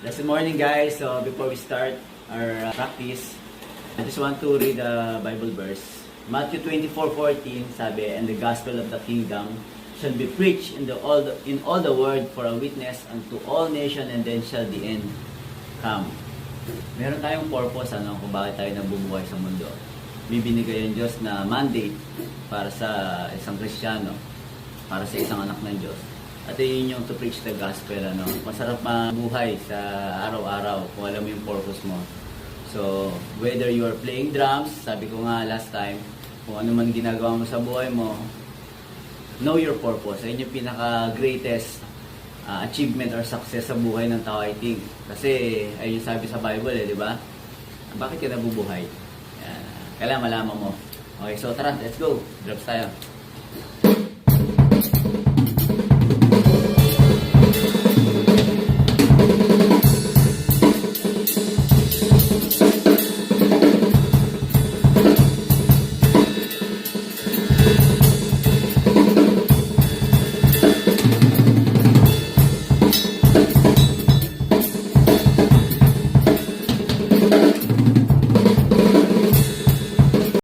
Good morning, guys. So before we start our practice, I just want to read a Bible verse. Matthew 24:14 sabi, "And the gospel of the kingdom shall be preached in all the world for a witness unto all nations, and then shall the end come." Meron tayong purpose kung bakit tayo nabubuhay sa mundo. May binigay ang Diyos na mandate para sa isang Kristiyano, para sa isang anak ng Diyos. At yun yung to preach the gospel. Masarap mabuhay sa araw-araw kung alam mo yung purpose mo. So, whether you are playing drums, sabi ko nga last time, kung ano man ginagawa mo sa buhay mo, know your purpose. Ayun yung pinaka-greatest achievement or success sa buhay ng tao, I think. Kasi, ayun yung sabi sa Bible, di ba? Bakit ka nabubuhay? Kailangan malaman mo. Okay, so tara, let's go. Drops tayo.